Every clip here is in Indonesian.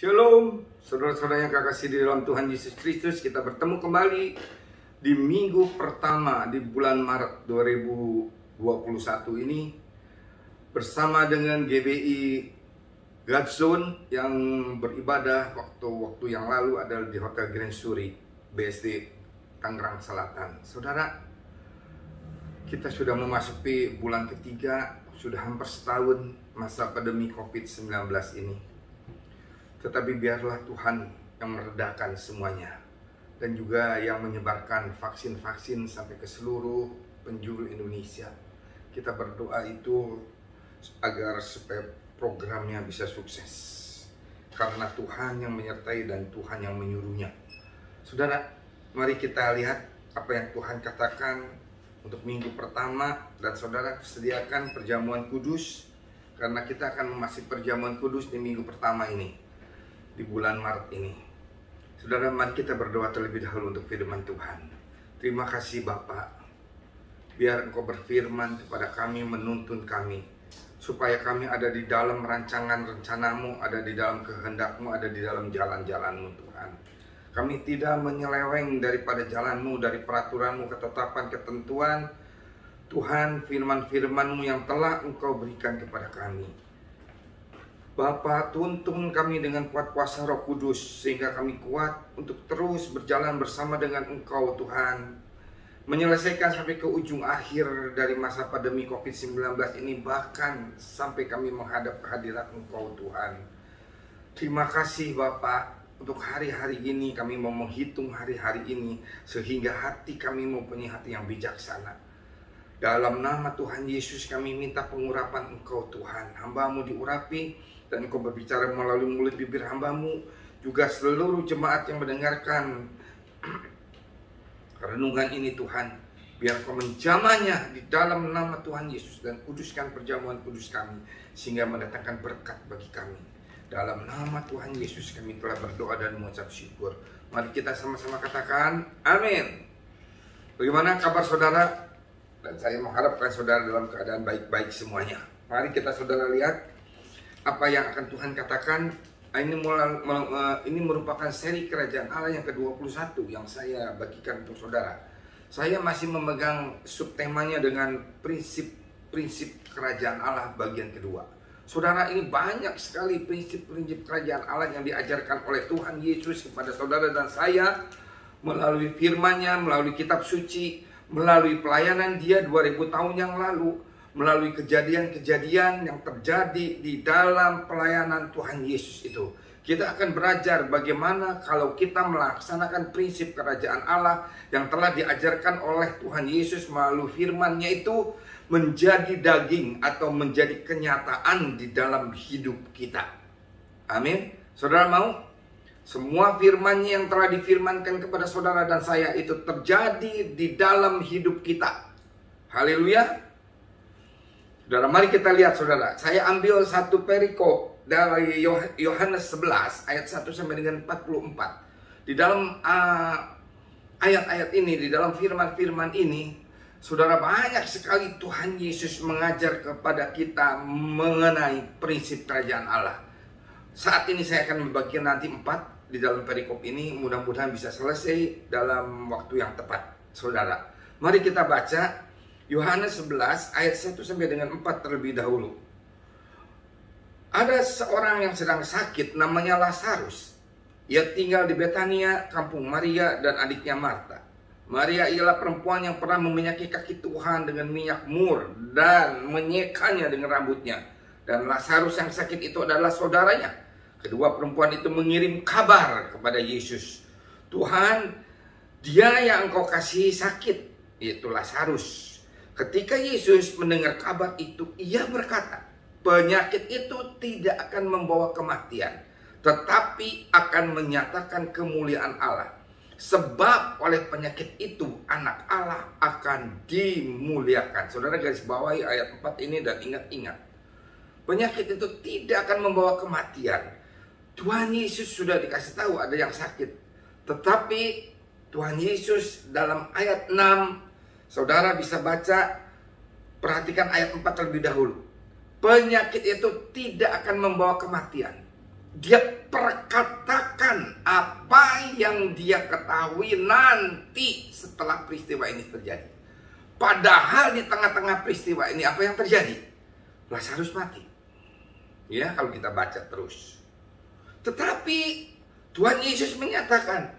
Shalom, saudara-saudara yang kekasih di dalam Tuhan Yesus Kristus. Kita bertemu kembali di minggu pertama di bulan Maret 2021 ini bersama dengan GBI Godzone yang beribadah waktu yang lalu adalah di Hotel Grand Suri, BSD, Tangerang Selatan. Saudara, kita sudah memasuki bulan ketiga, sudah hampir setahun masa pandemi COVID-19 ini. Tetapi biarlah Tuhan yang meredakan semuanya, dan juga yang menyebarkan vaksin-vaksin sampai ke seluruh penjuru Indonesia. Kita berdoa itu agar supaya programnya bisa sukses, karena Tuhan yang menyertai dan Tuhan yang menyuruhnya. Saudara, mari kita lihat apa yang Tuhan katakan untuk minggu pertama. Dan saudara, sediakan perjamuan kudus, karena kita akan memasuki perjamuan kudus di minggu pertama ini, di bulan Maret ini. Saudara, mari kita berdoa terlebih dahulu untuk firman Tuhan. Terima kasih Bapa, biar Engkau berfirman kepada kami, menuntun kami, supaya kami ada di dalam rancangan rencanamu, ada di dalam kehendakmu, ada di dalam jalan-jalanmu Tuhan. Kami tidak menyeleweng daripada jalanmu, dari peraturanmu, ketetapan, ketentuan Tuhan, firman-firmanmu yang telah Engkau berikan kepada kami. Bapa, tuntun kami dengan kuat kuasa Roh Kudus, sehingga kami kuat untuk terus berjalan bersama dengan Engkau Tuhan, menyelesaikan sampai ke ujung akhir dari masa pandemi COVID-19 ini, bahkan sampai kami menghadap kehadirat Engkau Tuhan. Terima kasih Bapa, untuk hari-hari ini kami mau menghitung hari-hari ini, sehingga hati kami mempunyai hati yang bijaksana. Dalam nama Tuhan Yesus kami minta pengurapan Engkau Tuhan. Hamba-Mu diurapi, dan Engkau berbicara melalui mulut bibir hamba-Mu, juga seluruh jemaat yang mendengarkan renungan ini Tuhan. Biar Kau menjamahnya di dalam nama Tuhan Yesus, dan kuduskan perjamuan kudus kami, sehingga mendatangkan berkat bagi kami. Dalam nama Tuhan Yesus kami telah berdoa dan mengucap syukur. Mari kita sama-sama katakan amin. Bagaimana kabar saudara? Dan saya mengharapkan saudara dalam keadaan baik-baik semuanya. Mari kita saudara lihat apa yang akan Tuhan katakan. Ini merupakan seri Kerajaan Allah yang ke-21 yang saya bagikan untuk saudara. Saya masih memegang subtemanya dengan prinsip-prinsip Kerajaan Allah bagian kedua. Saudara, ini banyak sekali prinsip-prinsip Kerajaan Allah yang diajarkan oleh Tuhan Yesus kepada saudara dan saya melalui firman-Nya, melalui kitab suci, melalui pelayanan Dia 2000 tahun yang lalu, melalui kejadian-kejadian yang terjadi di dalam pelayanan Tuhan Yesus itu. Kita akan belajar bagaimana kalau kita melaksanakan prinsip kerajaan Allah yang telah diajarkan oleh Tuhan Yesus melalui firman-Nya itu menjadi daging atau menjadi kenyataan di dalam hidup kita. Amin. Saudara mau? Semua firman-Nya yang telah difirmankan kepada saudara dan saya itu terjadi di dalam hidup kita. Haleluya. Saudara, mari kita lihat saudara. Saya ambil satu perikop dari Yohanes 11 ayat 1 sampai dengan 44. Di dalam ayat-ayat ini, di dalam firman-firman ini, saudara, banyak sekali Tuhan Yesus mengajar kepada kita mengenai prinsip kerajaan Allah. Saat ini saya akan membagikan nanti 4 di dalam perikop ini. Mudah-mudahan bisa selesai dalam waktu yang tepat saudara. Mari kita baca Yohanes 11 ayat 1 sampai dengan 4 terlebih dahulu. Ada seorang yang sedang sakit, namanya Lazarus. Ia tinggal di Betania, kampung Maria dan adiknya Marta. Maria ialah perempuan yang pernah meminyaki kaki Tuhan dengan minyak mur dan menyekanya dengan rambutnya. Dan Lazarus yang sakit itu adalah saudaranya. Kedua perempuan itu mengirim kabar kepada Yesus. Tuhan, dia yang Engkau kasihi sakit, yaitu Lazarus. Ketika Yesus mendengar kabar itu, ia berkata, penyakit itu tidak akan membawa kematian, tetapi akan menyatakan kemuliaan Allah. Sebab oleh penyakit itu anak Allah akan dimuliakan. Saudara garis bawahi ayat 4 ini dan ingat-ingat. Penyakit itu tidak akan membawa kematian. Tuhan Yesus sudah dikasih tahu ada yang sakit. Tetapi Tuhan Yesus dalam ayat 6, saudara bisa baca, perhatikan ayat 4 terlebih dahulu. Penyakit itu tidak akan membawa kematian. dia perkatakan apa yang dia ketahui nanti setelah peristiwa ini terjadi. Padahal di tengah-tengah peristiwa ini apa yang terjadi? Lazarus mati. Ya, kalau kita baca terus. Tetapi Tuhan Yesus menyatakan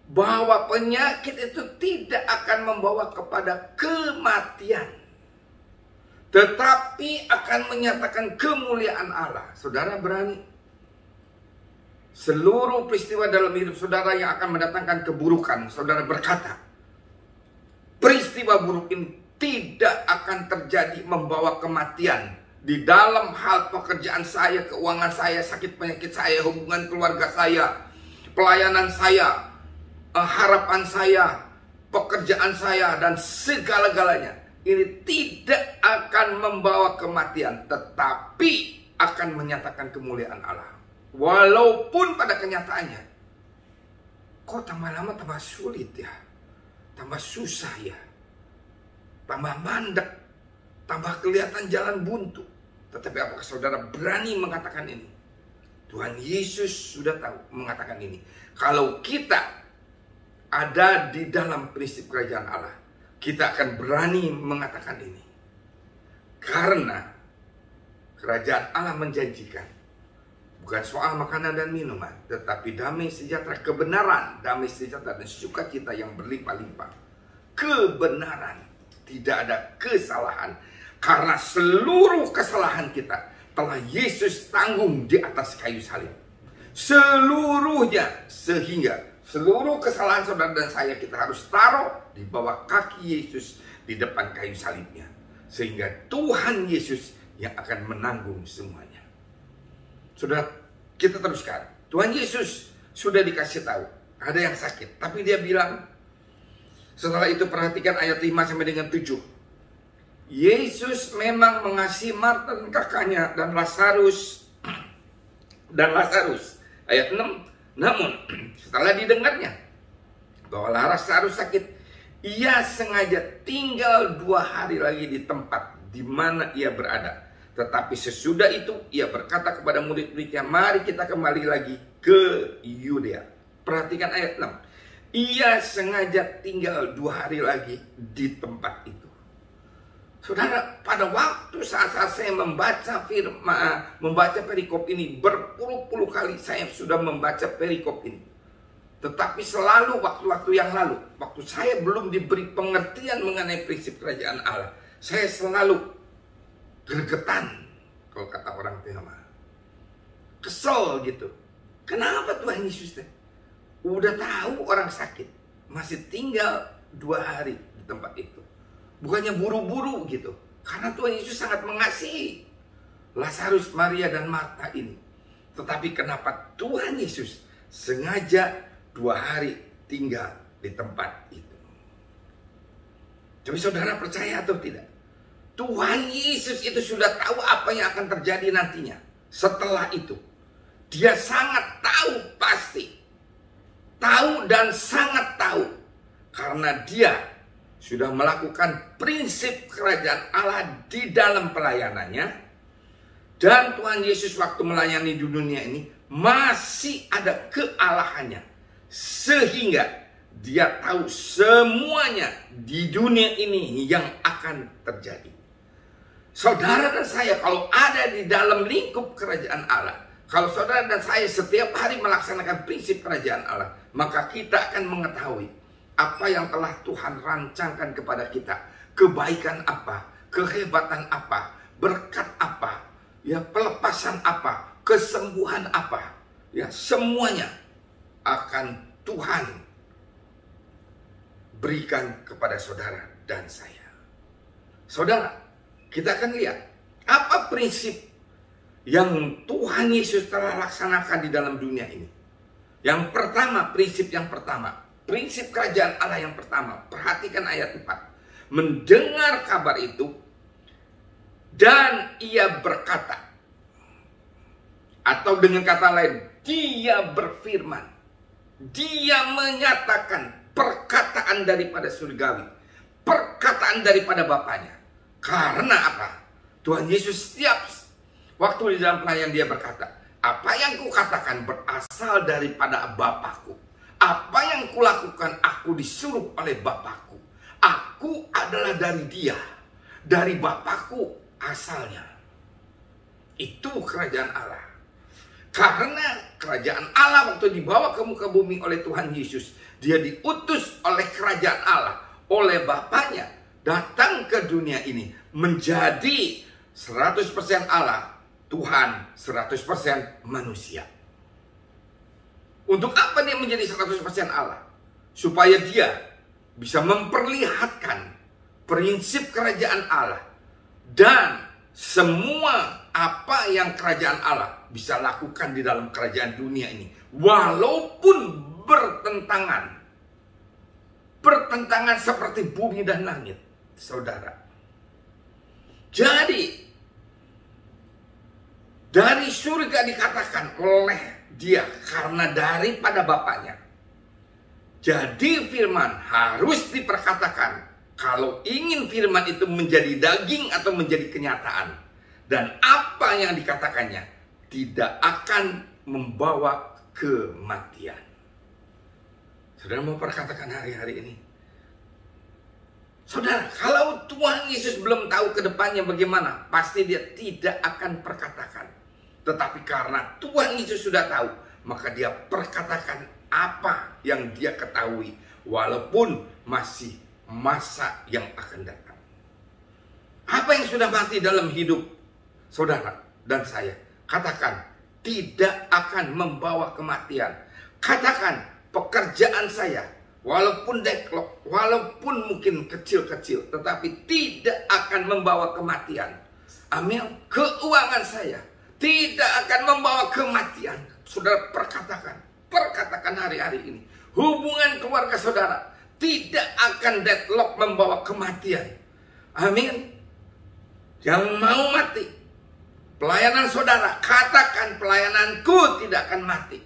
bahwa penyakit itu tidak akan membawa kepada kematian, tetapi akan menyatakan kemuliaan Allah. Saudara berani? Seluruh peristiwa dalam hidup saudara yang akan mendatangkan keburukan, saudara berkata, peristiwa buruk ini tidak akan terjadi membawa kematian. Di dalam hal pekerjaan saya, keuangan saya, sakit penyakit saya, hubungan keluarga saya, pelayanan saya, harapan saya, pekerjaan saya, dan segala-galanya. Ini tidak akan membawa kematian, tetapi akan menyatakan kemuliaan Allah. Walaupun pada kenyataannya, kok tambah lama tambah sulit ya, tambah susah ya, tambah mandek, tambah kelihatan jalan buntu. Tetapi apakah saudara berani mengatakan ini? Tuhan Yesus sudah tahu mengatakan ini. Kalau kita ada di dalam prinsip kerajaan Allah, kita akan berani mengatakan ini. Karena kerajaan Allah menjanjikan bukan soal makanan dan minuman, tetapi damai sejahtera, kebenaran, damai sejahtera dan sukacita yang berlimpah-limpah. Kebenaran, tidak ada kesalahan. Karena seluruh kesalahan kita telah Yesus tanggung di atas kayu salib. Seluruhnya, sehingga seluruh kesalahan saudara dan saya kita harus taruh di bawah kaki Yesus di depan kayu salibnya. Sehingga Tuhan Yesus yang akan menanggung semuanya. Saudara, kita teruskan. Tuhan Yesus sudah dikasih tahu ada yang sakit, tapi dia bilang, setelah itu perhatikan ayat 5 sampai dengan 7. Yesus memang mengasihi Marta dan kakaknya dan Lazarus. Ayat 6. Namun setelah didengarnya bahwa Lazarus sakit, ia sengaja tinggal 2 hari lagi di tempat di mana ia berada. Tetapi sesudah itu ia berkata kepada murid-muridnya, mari kita kembali lagi ke Yudea. Perhatikan ayat 6. Ia sengaja tinggal 2 hari lagi di tempat itu. Saudara, pada waktu saat saya membaca perikop ini, berpuluh-puluh kali saya sudah membaca perikop ini. Tetapi selalu waktu-waktu yang lalu, waktu saya belum diberi pengertian mengenai prinsip kerajaan Allah, saya selalu gregetan, kalau kata orang Tionghoa. Kesel gitu. Kenapa Tuhan Yesus udah tahu orang sakit, masih tinggal 2 hari di tempat itu? Bukannya buru-buru gitu. Karena Tuhan Yesus sangat mengasihi Lazarus, Maria, dan Marta ini. Tetapi kenapa Tuhan Yesus sengaja 2 hari tinggal di tempat itu? Tapi saudara percaya atau tidak? Tuhan Yesus itu sudah tahu apa yang akan terjadi nantinya. Setelah itu, dia sangat tahu pasti. Tahu dan sangat tahu. Karena dia sudah melakukan prinsip kerajaan Allah di dalam pelayanannya. Dan Tuhan Yesus waktu melayani di dunia ini masih ada kealahannya. Sehingga dia tahu semuanya di dunia ini yang akan terjadi. Saudara dan saya kalau ada di dalam lingkup kerajaan Allah, kalau saudara dan saya setiap hari melaksanakan prinsip kerajaan Allah, maka kita akan mengetahui apa yang telah Tuhan rancangkan kepada kita. Kebaikan apa, kehebatan apa, berkat apa, ya pelepasan apa, kesembuhan apa, ya semuanya akan Tuhan berikan kepada saudara dan saya. Saudara, kita akan lihat apa prinsip yang Tuhan Yesus telah laksanakan di dalam dunia ini. Yang pertama, prinsip yang pertama, prinsip kerajaan Allah yang pertama. Perhatikan ayat 4. Mendengar kabar itu, dan ia berkata, atau dengan kata lain, dia berfirman, dia menyatakan perkataan daripada surgawi, perkataan daripada Bapaknya. Karena apa? Tuhan Yesus setiap waktu di dalam pelayanan dia berkata, Apa yang kukatakan berasal daripada Bapakku. Apa yang kulakukan aku disuruh oleh Bapakku. Aku adalah dari Dia, dari Bapakku asalnya. Itu kerajaan Allah. Karena kerajaan Allah waktu dibawa ke muka bumi oleh Tuhan Yesus, Dia diutus oleh kerajaan Allah, oleh Bapaknya, datang ke dunia ini menjadi 100% Allah, Tuhan 100% manusia. Untuk apa Dia menjadi 100% Allah? Supaya Dia bisa memperlihatkan prinsip kerajaan Allah dan semua apa yang kerajaan Allah bisa lakukan di dalam kerajaan dunia ini, walaupun bertentangan seperti bumi dan langit, saudara. Jadi dari surga dikatakan oleh Dia karena daripada Bapaknya. Jadi firman harus diperkatakan kalau ingin firman itu menjadi daging atau menjadi kenyataan. Dan apa yang dikatakannya tidak akan membawa kematian. Saudara mau perkatakan hari-hari ini? Saudara, kalau Tuhan Yesus belum tahu ke depannya bagaimana, pasti Dia tidak akan perkatakan. Tetapi karena Tuhan Yesus sudah tahu, maka Dia perkatakan apa yang Dia ketahui, walaupun masih masa yang akan datang. Apa yang sudah mati dalam hidup saudara dan saya, katakan tidak akan membawa kematian. Katakan pekerjaan saya, walaupun deadlock, walaupun mungkin kecil-kecil, tetapi tidak akan membawa kematian. Amin. Keuangan saya tidak akan membawa kematian. Saudara perkatakan hari-hari ini. Hubungan keluarga saudara tidak akan deadlock membawa kematian. Amin. Yang mau mati, pelayanan saudara, katakan pelayananku tidak akan mati.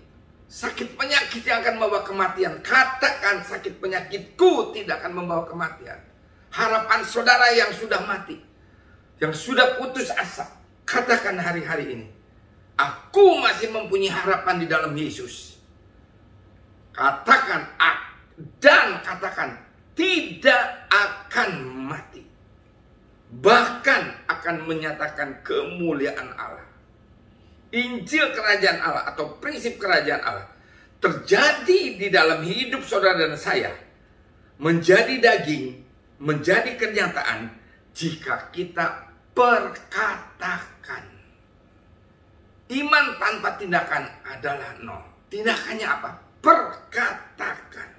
Sakit penyakit yang akan membawa kematian, katakan sakit penyakitku tidak akan membawa kematian. Harapan saudara yang sudah mati, yang sudah putus asa, katakan hari-hari ini, aku masih mempunyai harapan di dalam Yesus. Katakan dan katakan tidak akan mati. Bahkan akan menyatakan kemuliaan Allah. Injil kerajaan Allah atau prinsip kerajaan Allah terjadi di dalam hidup saudara dan saya, menjadi daging, menjadi kenyataan jika kita perkatakan. Iman tanpa tindakan adalah nol. Tindakannya apa? Perkatakan.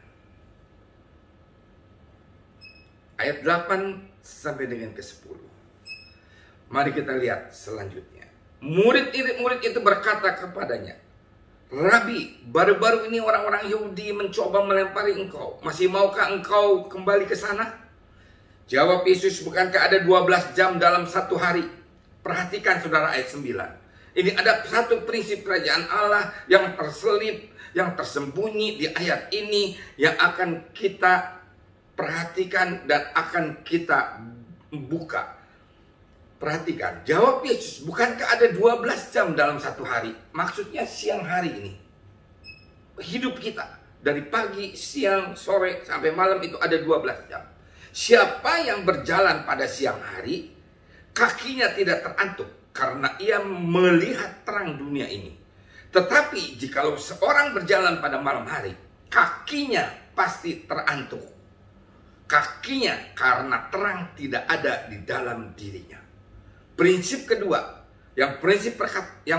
Ayat 8 sampai dengan ke-10. Mari kita lihat selanjutnya. Murid-murid itu berkata kepadanya, Rabi, baru-baru ini orang-orang Yahudi mencoba melempari engkau. Masih maukah engkau kembali ke sana? Jawab Yesus, bukankah ada 12 jam dalam satu hari? Perhatikan saudara ayat 9. Ini ada satu prinsip kerajaan Allah yang terselip, yang tersembunyi di ayat ini, yang akan kita perhatikan dan akan kita buka. Perhatikan, jawab Yesus, bukankah ada 12 jam dalam satu hari? Maksudnya siang hari ini. Hidup kita dari pagi, siang, sore, sampai malam itu ada 12 jam. Siapa yang berjalan pada siang hari, kakinya tidak terantuk karena ia melihat terang dunia ini. Tetapi jikalau seorang berjalan pada malam hari, kakinya pasti terantuk. Kakinya karena terang tidak ada di dalam dirinya. Prinsip kedua, yang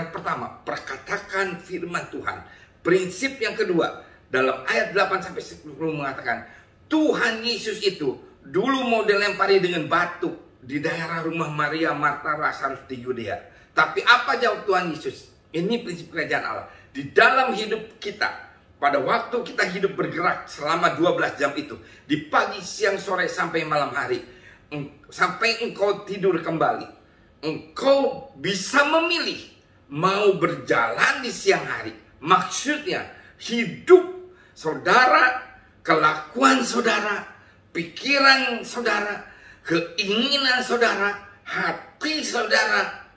pertama, perkatakan firman Tuhan. Prinsip yang kedua, dalam ayat 8-10 mengatakan, Tuhan Yesus itu dulu mau dilempari dengan batu di daerah rumah Maria, Marta, Lazarus di Yudea. Tapi apa jawab Tuhan Yesus? Ini prinsip kerajaan Allah. Di dalam hidup kita, pada waktu kita hidup bergerak selama 12 jam itu, di pagi, siang, sore, sampai malam hari, sampai engkau tidur kembali, engkau bisa memilih mau berjalan di siang hari. Maksudnya hidup saudara, kelakuan saudara, pikiran saudara, keinginan saudara, hati saudara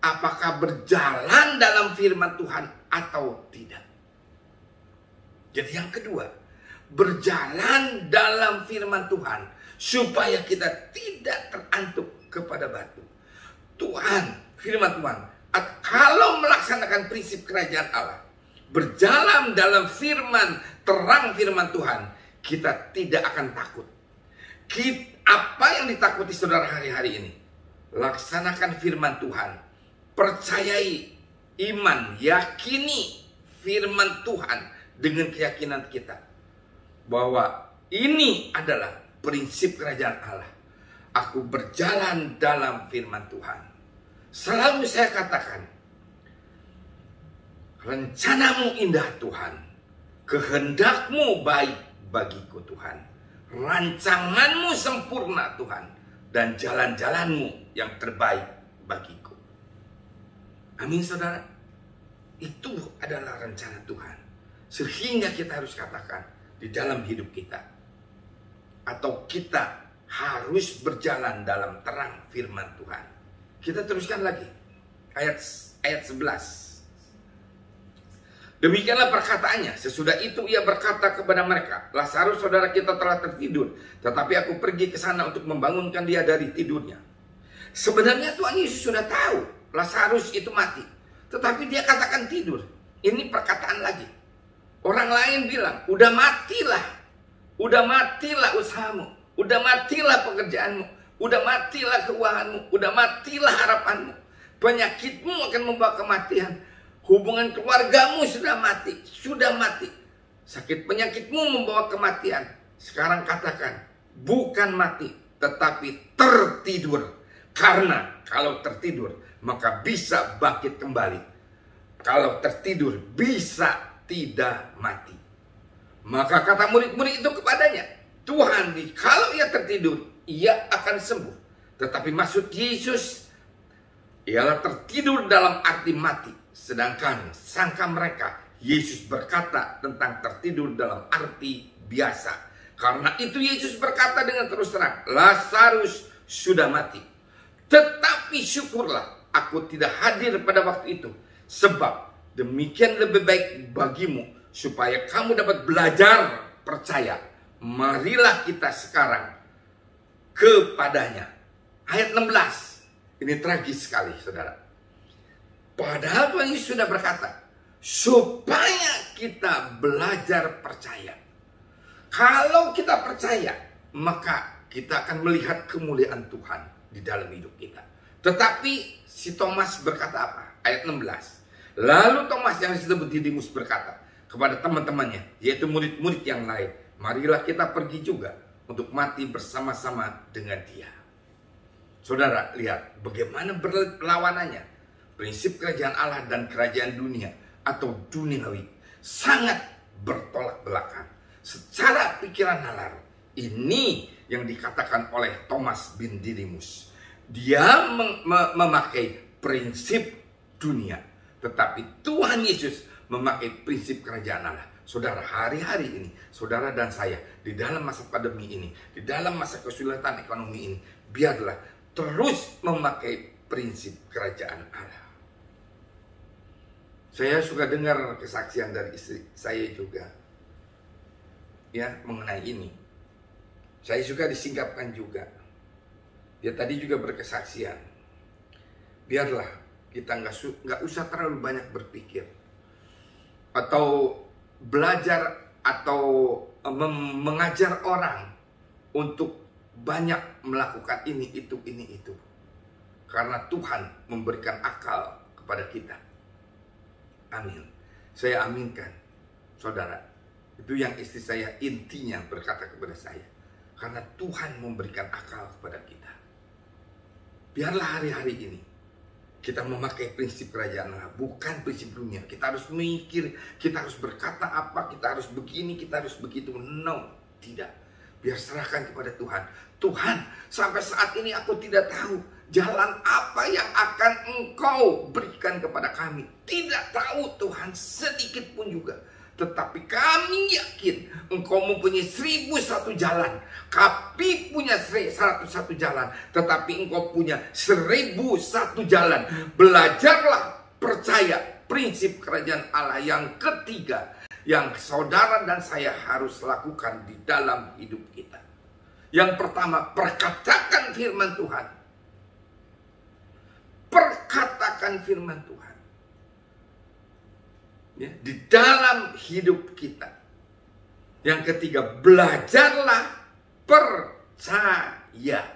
apakah berjalan dalam firman Tuhan atau tidak. Jadi yang kedua, berjalan dalam firman Tuhan supaya kita tidak terantuk kepada batu. Tuhan, firman Tuhan, kalau melaksanakan prinsip kerajaan Allah, berjalan dalam firman, terang firman Tuhan, kita tidak akan takut. Apa yang ditakuti saudara hari-hari ini? Laksanakan firman Tuhan. Percayai, iman, yakini firman Tuhan dengan keyakinan kita. Bahwa ini adalah prinsip kerajaan Allah. Aku berjalan dalam firman Tuhan. Selalu saya katakan, rencanamu indah Tuhan. Kehendakmu baik bagiku Tuhan. Rancanganmu sempurna Tuhan. Dan jalan-jalanmu yang terbaik bagiku. Amin saudara. Itu adalah rencana Tuhan. Sehingga kita harus katakan di dalam hidup kita. Atau kita harus berjalan dalam terang firman Tuhan. Kita teruskan lagi. Ayat 11. Demikianlah perkataannya. Sesudah itu ia berkata kepada mereka, Lazarus saudara kita telah tertidur, tetapi aku pergi ke sana untuk membangunkan dia dari tidurnya. Sebenarnya Tuhan Yesus sudah tahu Lazarus itu mati, tetapi dia katakan tidur. Ini perkataan lagi. Orang lain bilang, udah matilah usahamu, udah matilah pekerjaanmu, udah matilah keuanganmu, udah matilah harapanmu. Penyakitmu akan membawa kematian. Hubungan keluargamu sudah mati. Sakit penyakitmu membawa kematian. Sekarang katakan, bukan mati, tetapi tertidur. Karena kalau tertidur, maka bisa bangkit kembali. Kalau tertidur, bisa tidak mati. Maka kata murid-murid itu kepadanya, Tuhan, kalau ia tertidur, ia akan sembuh. Tetapi maksud Yesus ialah tertidur dalam arti mati. Sedangkan sangka mereka, Yesus berkata tentang tertidur dalam arti biasa. Karena itu Yesus berkata dengan terus terang, Lazarus sudah mati. Tetapi syukurlah aku tidak hadir pada waktu itu. Sebab demikian lebih baik bagimu, supaya kamu dapat belajar percaya. Marilah kita sekarang kepadanya. Ayat 16. Ini tragis sekali saudara. Padahal Tuhan Yesus sudah berkata, supaya kita belajar percaya. Kalau kita percaya, maka kita akan melihat kemuliaan Tuhan di dalam hidup kita. Tetapi si Thomas berkata apa? Ayat 16. Lalu Thomas yang disebut Didimus berkata kepada teman-temannya, yaitu murid-murid yang lain, marilah kita pergi juga untuk mati bersama-sama dengan dia. Saudara, lihat bagaimana berlawanannya. Prinsip kerajaan Allah dan kerajaan dunia atau duniawi sangat bertolak belakang. Secara pikiran nalar, ini yang dikatakan oleh Thomas bin Didimus. Dia memakai prinsip dunia, tetapi Tuhan Yesus memakai prinsip kerajaan Allah. Saudara, hari-hari ini, saudara dan saya, di dalam masa pandemi ini, di dalam masa kesulitan ekonomi ini, biarlah terus memakai prinsip kerajaan Allah. Saya suka dengar kesaksian dari istri saya juga, ya, mengenai ini. Saya juga disingkapkan juga. Dia tadi juga berkesaksian. Biarlah kita nggak usah terlalu banyak berpikir atau belajar atau mengajar orang untuk banyak melakukan ini itu. Karena Tuhan memberikan akal kepada kita. Amin. Saya aminkan, saudara. Itu yang istri saya intinya berkata kepada saya. Karena Tuhan memberikan akal kepada kita. Biarlah hari-hari ini kita memakai prinsip kerajaan Allah, bukan prinsip dunia. Kita harus mikir, kita harus berkata apa, kita harus begini, kita harus begitu. No, tidak. Biar serahkan kepada Tuhan. Tuhan, sampai saat ini aku tidak tahu jalan apa yang akan Engkau berikan kepada kami. Tidak tahu Tuhan, sedikit pun juga. Tetapi kami yakin engkau mempunyai 1001 jalan. Kami punya 101 jalan, tetapi engkau punya 1001 jalan. Belajarlah percaya prinsip kerajaan Allah yang ketiga, yang saudara dan saya harus lakukan di dalam hidup kita. Yang pertama, perkatakan firman Tuhan. Perkatakan firman Tuhan ya, di dalam hidup kita. Yang ketiga, belajarlah percaya.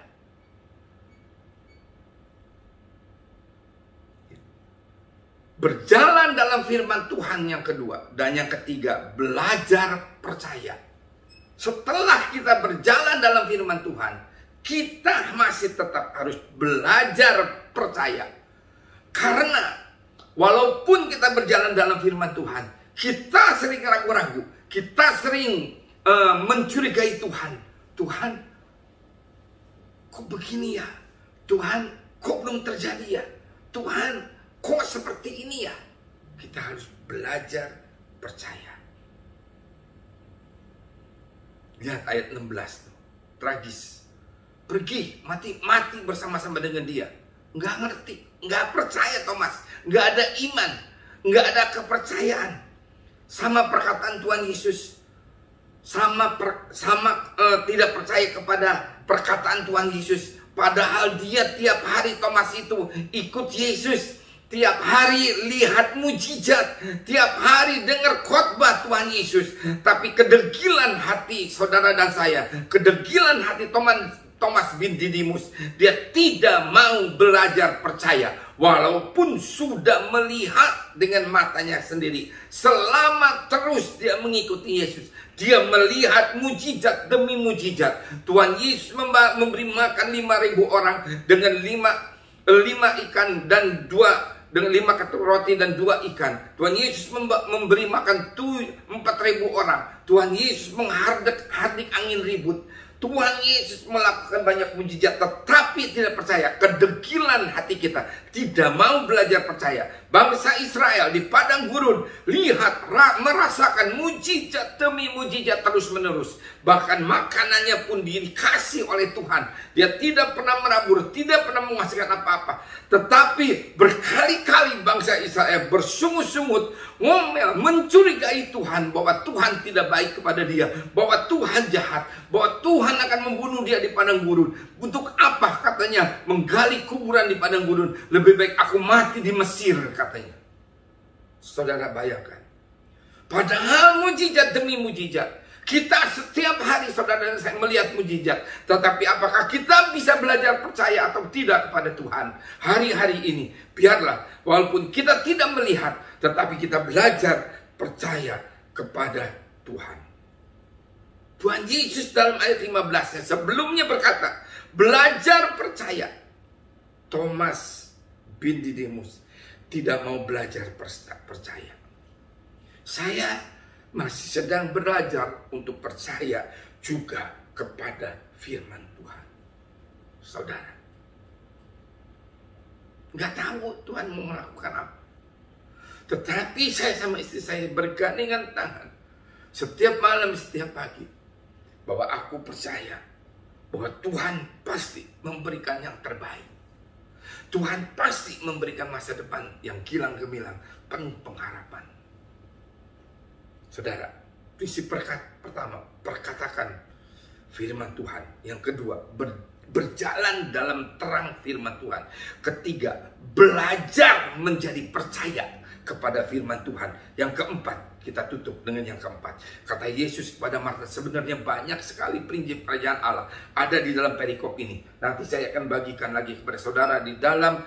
Berjalan dalam firman Tuhan yang kedua. Dan yang ketiga, belajar percaya. Setelah kita berjalan dalam firman Tuhan, kita masih tetap harus belajar percaya. Karena walaupun kita berjalan dalam firman Tuhan, kita sering ragu-ragu, kita sering mencurigai Tuhan. Tuhan, kok begini ya? Tuhan, kok belum terjadi ya? Tuhan, kok seperti ini ya? Kita harus belajar percaya. Lihat ayat 16 tuh, tragis. Pergi, mati bersama-sama dengan dia. Nggak ngerti, nggak percaya Thomas, nggak ada iman, nggak ada kepercayaan sama perkataan Tuhan Yesus, sama tidak percaya kepada perkataan Tuhan Yesus. Padahal dia tiap hari, Thomas itu ikut Yesus, tiap hari lihat mujizat, tiap hari dengar khotbah Tuhan Yesus. Tapi kedegilan hati saudara dan saya, kedegilan hati Thomas bin Didimus, dia tidak mau belajar percaya. Walaupun sudah melihat dengan matanya sendiri, selama terus dia mengikuti Yesus, dia melihat mujizat demi mujizat. Tuhan Yesus memberi makan 5.000 orang dengan 5 ikan dan 5 roti dan 2 ikan. Tuhan Yesus memberi makan 4.000 orang. Tuhan Yesus menghardik angin ribut. Tuhan Yesus melakukan banyak mujizat, tetapi tidak percaya. Kedegilan hati kita, tidak mau belajar percaya. Bangsa Israel di padang gurun, lihat, merasakan mujizat demi mujizat terus menerus. Bahkan makanannya pun dikasih oleh Tuhan. Dia tidak pernah menabur, tidak pernah menghasilkan apa-apa. Tetapi berkali-kali bangsa Israel bersungut-sungut, ngomel, mencurigai Tuhan, bahwa Tuhan tidak baik kepada dia, bahwa Tuhan jahat, bahwa Tuhan akan membunuh dia di padang gurun. Untuk apa katanya menggali kuburan di padang gurun? Lebih baik aku mati di Mesir katanya. Saudara bayangkan, padahal mujizat demi mujizat. Kita setiap hari saudara dan saya melihat mujizat. Tetapi apakah kita bisa belajar percaya atau tidak kepada Tuhan? Hari-hari ini biarlah walaupun kita tidak melihat, tetapi kita belajar percaya kepada Tuhan. Tuhan Yesus dalam ayat 15-nya sebelumnya berkata, belajar percaya. Thomas bin Didimus tidak mau belajar percaya. Saya masih sedang belajar untuk percaya juga kepada firman Tuhan. Saudara, nggak tahu Tuhan mau melakukan apa. Tetapi saya sama istri saya bergandengan tangan setiap malam, setiap pagi, bahwa aku percaya bahwa Tuhan pasti memberikan yang terbaik. Tuhan pasti memberikan masa depan yang gilang gemilang, penuh pengharapan. Saudara, prinsip pertama, perkatakan firman Tuhan. Yang kedua, berjalan dalam terang firman Tuhan. Ketiga, belajar menjadi percaya kepada firman Tuhan. Yang keempat, kita tutup dengan yang keempat. Kata Yesus kepada Marta, sebenarnya banyak sekali prinsip kerajaan Allah ada di dalam perikop ini. Nanti saya akan bagikan lagi kepada saudara di dalam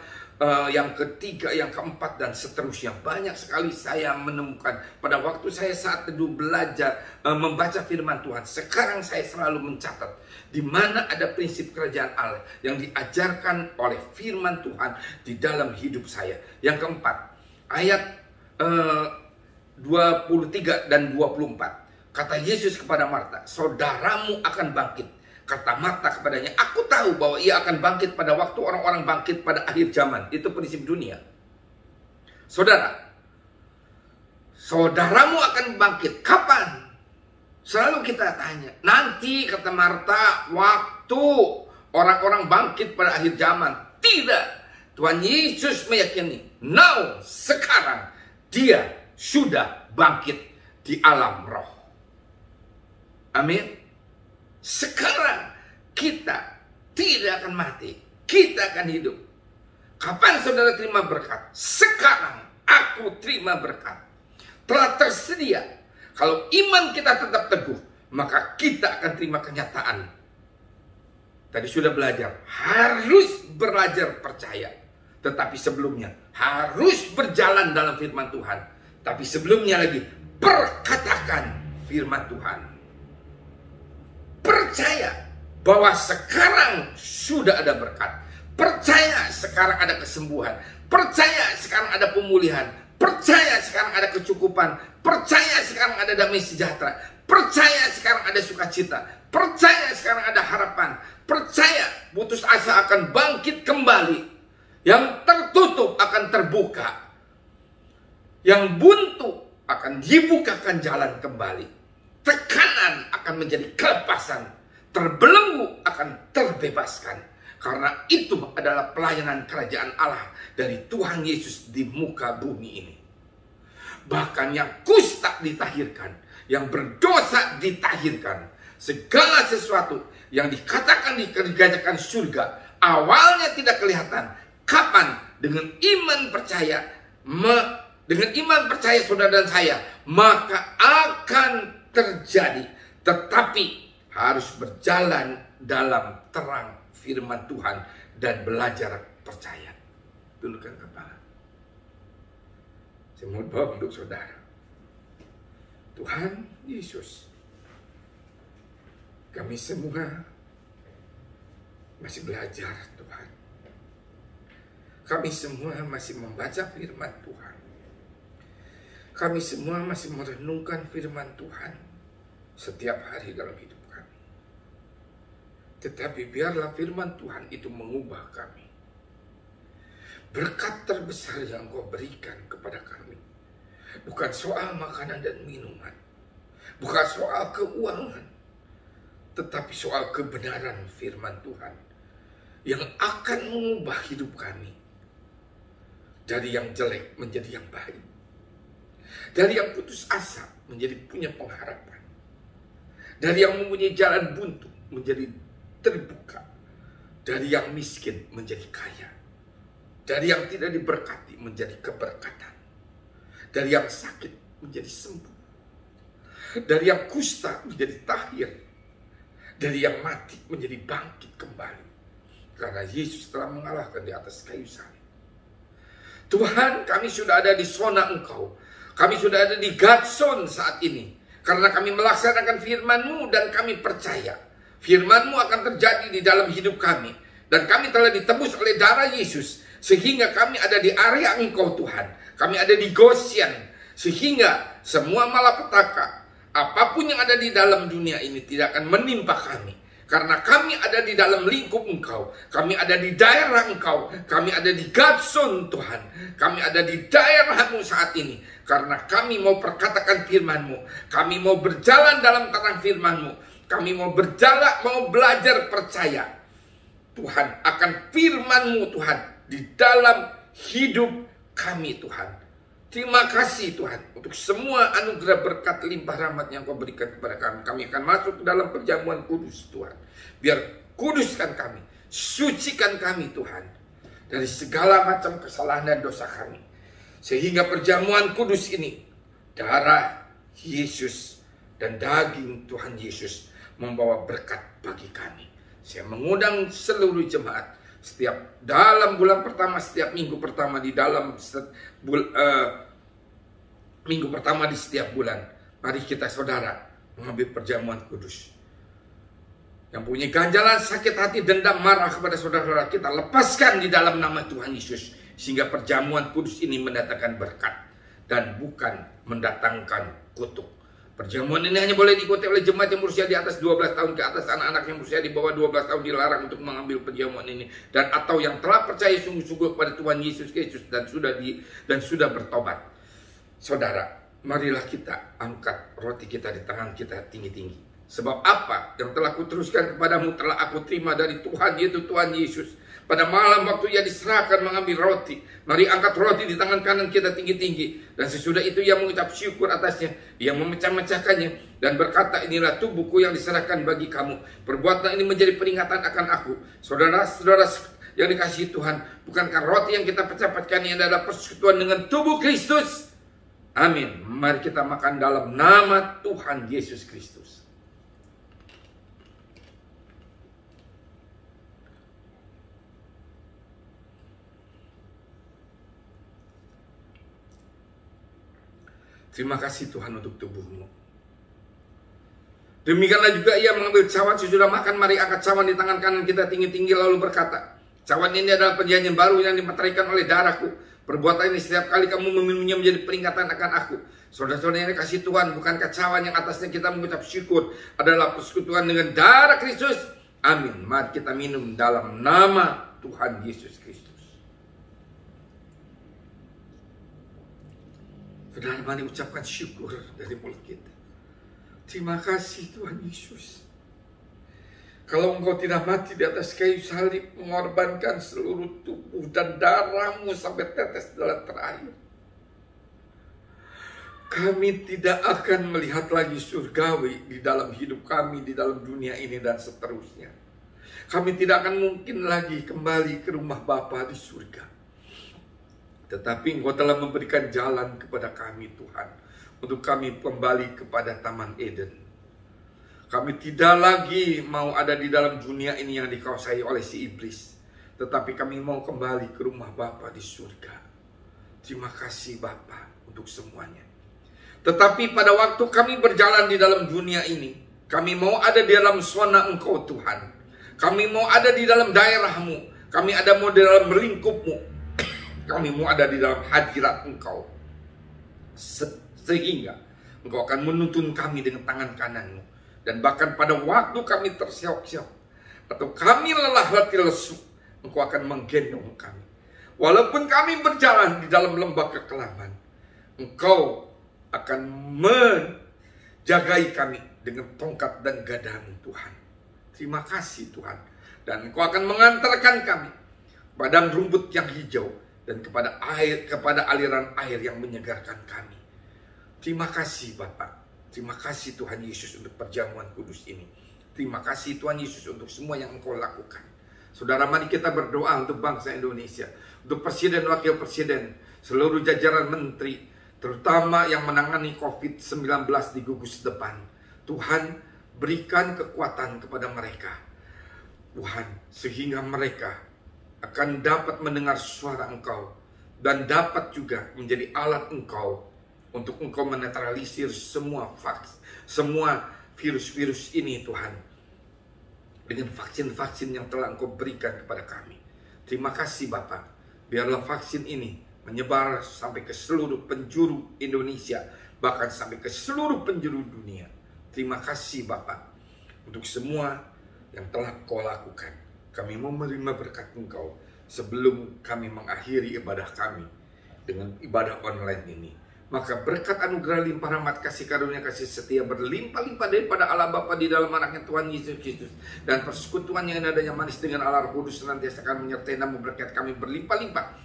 yang ketiga, yang keempat, dan seterusnya. Banyak sekali saya menemukan pada waktu saya saat teduh belajar membaca firman Tuhan. Sekarang saya selalu mencatat di mana ada prinsip kerajaan Allah yang diajarkan oleh firman Tuhan di dalam hidup saya. Yang keempat, ayat 23 dan 24. Kata Yesus kepada Marta, saudaramu akan bangkit. Kata Marta kepadanya, aku tahu bahwa ia akan bangkit pada waktu orang-orang bangkit pada akhir zaman. Itu prinsip dunia. Saudara, saudaramu akan bangkit. Kapan? Selalu kita tanya. Nanti, kata Marta, waktu orang-orang bangkit pada akhir zaman. Tidak. Tuhan Yesus meyakini, now, sekarang, dia sudah bangkit di alam roh. Amin. Sekarang kita tidak akan mati. Kita akan hidup. Kapan saudara terima berkat? Sekarang aku terima berkat. Telah tersedia. Kalau iman kita tetap teguh, maka kita akan terima kenyataan. Tadi sudah belajar. Harus belajar percaya. Tetapi sebelumnya harus berjalan dalam firman Tuhan. Tapi sebelumnya lagi, perkatakan firman Tuhan. Percaya bahwa sekarang sudah ada berkat. Percaya sekarang ada kesembuhan. Percaya sekarang ada pemulihan. Percaya sekarang ada kecukupan. Percaya sekarang ada damai sejahtera. Percaya sekarang ada sukacita. Percaya sekarang ada harapan. Percaya putus asa akan bangkit kembali. Yang tertutup akan terbuka. Yang buntu akan dibukakan jalan kembali. Tekanan akan menjadi kelepasan. Terbelenggu akan terbebaskan. Karena itu adalah pelayanan kerajaan Allah dari Tuhan Yesus di muka bumi ini. Bahkan yang kusta ditahirkan, yang berdosa ditahirkan. Segala sesuatu yang dikatakan dikerjakan surga, awalnya tidak kelihatan. Kapan? Dengan iman percaya, dengan iman percaya saudara dan saya, maka akan terjadi. Tetapi harus berjalan dalam terang firman Tuhan dan belajar percaya. Tundukkan kepala. Saya mau bawa untuk saudara. Tuhan Yesus, kami semua masih belajar, Tuhan. Kami semua masih membaca firman Tuhan. Kami semua masih merenungkan firman Tuhan setiap hari dalam hidup kami. Tetapi biarlah firman Tuhan itu mengubah kami. Berkat terbesar yang Engkau berikan kepada kami bukan soal makanan dan minuman, bukan soal keuangan, tetapi soal kebenaran firman Tuhan yang akan mengubah hidup kami dari yang jelek menjadi yang baik, dari yang putus asa menjadi punya pengharapan, dari yang mempunyai jalan buntu menjadi terbuka, dari yang miskin menjadi kaya, dari yang tidak diberkati menjadi keberkatan, dari yang sakit menjadi sembuh, dari yang kusta menjadi tahir, dari yang mati menjadi bangkit kembali, karena Yesus telah mengalahkan di atas kayu salib. Tuhan, kami sudah ada di zona Engkau. Kami sudah ada di God zone saat ini. Karena kami melaksanakan firman-Mu dan kami percaya firman-Mu akan terjadi di dalam hidup kami. Dan kami telah ditebus oleh darah Yesus. Sehingga kami ada di area Engkau, Tuhan. Kami ada di Goshen. Sehingga semua malapetaka, apapun yang ada di dalam dunia ini tidak akan menimpa kami. Karena kami ada di dalam lingkup Engkau. Kami ada di daerah Engkau. Kami ada di God zone, Tuhan. Kami ada di daerah-Mu saat ini. Karena kami mau perkatakan firman-Mu. Kami mau berjalan dalam terang firman-Mu. Kami mau berjalan, mau belajar percaya, Tuhan, akan firman-Mu, Tuhan, di dalam hidup kami, Tuhan. Terima kasih, Tuhan, untuk semua anugerah berkat limpah rahmat yang Kau berikan kepada kami. Kami akan masuk ke dalam perjamuan kudus, Tuhan. Biar kuduskan kami, sucikan kami, Tuhan, dari segala macam kesalahan dan dosa kami. Sehingga perjamuan kudus ini, darah Yesus dan daging Tuhan Yesus membawa berkat bagi kami. Saya mengundang seluruh jemaat setiap dalam bulan pertama, setiap minggu pertama di dalam minggu pertama di setiap bulan, mari kita saudara mengambil perjamuan kudus. Yang punya ganjalan, sakit hati, dendam, marah kepada saudara-saudara kita, lepaskan di dalam nama Tuhan Yesus. Sehingga perjamuan kudus ini mendatangkan berkat dan bukan mendatangkan kutuk. Perjamuan ini hanya boleh diikuti oleh jemaat yang berusia di atas 12 tahun ke atas. Anak-anak yang berusia di bawah 12 tahun dilarang untuk mengambil perjamuan ini. Dan atau yang telah percaya sungguh-sungguh kepada Tuhan Yesus Kristus dan sudah bertobat. Saudara, marilah kita angkat roti kita di tangan kita tinggi-tinggi. Sebab apa yang telah kuteruskan kepadamu telah aku terima dari Tuhan, yaitu Tuhan Yesus. Pada malam waktu ia diserahkan mengambil roti, mari angkat roti di tangan kanan kita tinggi-tinggi. Dan sesudah itu ia mengucap syukur atasnya, ia memecah-mecahkannya dan berkata, inilah tubuhku yang diserahkan bagi kamu. Perbuatan ini menjadi peringatan akan aku. Saudara-saudara yang dikasihi Tuhan, bukankah roti yang kita pecah-pecahkan ini adalah persekutuan dengan tubuh Kristus? Amin. Mari kita makan dalam nama Tuhan Yesus Kristus. Terima kasih Tuhan untuk tubuhmu. Demikianlah juga ia mengambil cawan sesudah makan. Mari angkat cawan di tangan kanan kita tinggi-tinggi lalu berkata, cawan ini adalah perjanjian baru yang dimeteraikan oleh darahku. Perbuatan ini setiap kali kamu meminumnya menjadi peringatan akan aku. Saudara-saudara yang dikasihi Tuhan, bukankah cawan yang atasnya kita mengucap syukur adalah persekutuan dengan darah Kristus? Amin. Mari kita minum dalam nama Tuhan Yesus Kristus. Saudara, mari ucapkan syukur dari mulut kita. Terima kasih Tuhan Yesus. Kalau engkau tidak mati di atas kayu salib, mengorbankan seluruh tubuh dan darahmu sampai tetes darah terakhir, kami tidak akan melihat lagi surgawi di dalam hidup kami, di dalam dunia ini dan seterusnya. Kami tidak akan mungkin lagi kembali ke rumah Bapa di surga. Tetapi engkau telah memberikan jalan kepada kami Tuhan, untuk kami kembali kepada Taman Eden. Kami tidak lagi mau ada di dalam dunia ini yang dikuasai oleh si iblis, tetapi kami mau kembali ke rumah Bapa di surga. Terima kasih Bapa untuk semuanya. Tetapi pada waktu kami berjalan di dalam dunia ini, kami mau ada di dalam zona Engkau Tuhan. Kami mau ada di dalam daerahmu. Kami ada mau di dalam lingkupmu. Kami mau ada di dalam hadirat Engkau. Sehingga Engkau akan menuntun kami dengan tangan kananmu. Dan bahkan pada waktu kami terseok-seok atau kami lelah letih lesu, Engkau akan menggendong kami. Walaupun kami berjalan di dalam lembah kekelaman, Engkau akan menjagai kami dengan tongkat dan gadamu Tuhan. Terima kasih Tuhan. Dan Engkau akan mengantarkan kami padang rumput yang hijau dan kepada aliran air yang menyegarkan kami. Terima kasih Bapa. Terima kasih Tuhan Yesus untuk perjamuan kudus ini. Terima kasih Tuhan Yesus untuk semua yang Engkau lakukan. Saudara, mari kita berdoa untuk bangsa Indonesia, untuk presiden, wakil presiden, seluruh jajaran menteri, terutama yang menangani COVID-19 di gugus depan. Tuhan, berikan kekuatan kepada mereka, Tuhan, sehingga mereka akan dapat mendengar suara Engkau dan dapat juga menjadi alat Engkau untuk Engkau menetralisir semua virus-virus ini Tuhan, dengan vaksin-vaksin yang telah Engkau berikan kepada kami. Terima kasih Bapa. Biarlah vaksin ini menyebar sampai ke seluruh penjuru Indonesia, bahkan sampai ke seluruh penjuru dunia. Terima kasih Bapa untuk semua yang telah Kau lakukan. Kami mau menerima berkat Engkau sebelum kami mengakhiri ibadah kami dengan ibadah online ini. Maka berkat anugerah limpah rahmat kasih karunia kasih setia berlimpah-limpah daripada Allah Bapa di dalam anaknya Tuhan Yesus Kristus, dan persekutuan yang adanya manis dengan Allah Roh Kudus senantiasa akan menyertai dan memberkati kami berlimpah-limpah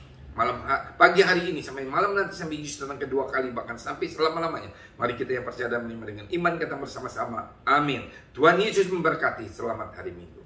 pagi hari ini sampai malam nanti, sampai Yesus datang kedua kali, bahkan sampai selama-lamanya. Mari kita yang percaya dan menerima dengan iman kita bersama-sama. Amin. Tuhan Yesus memberkati. Selamat hari Minggu.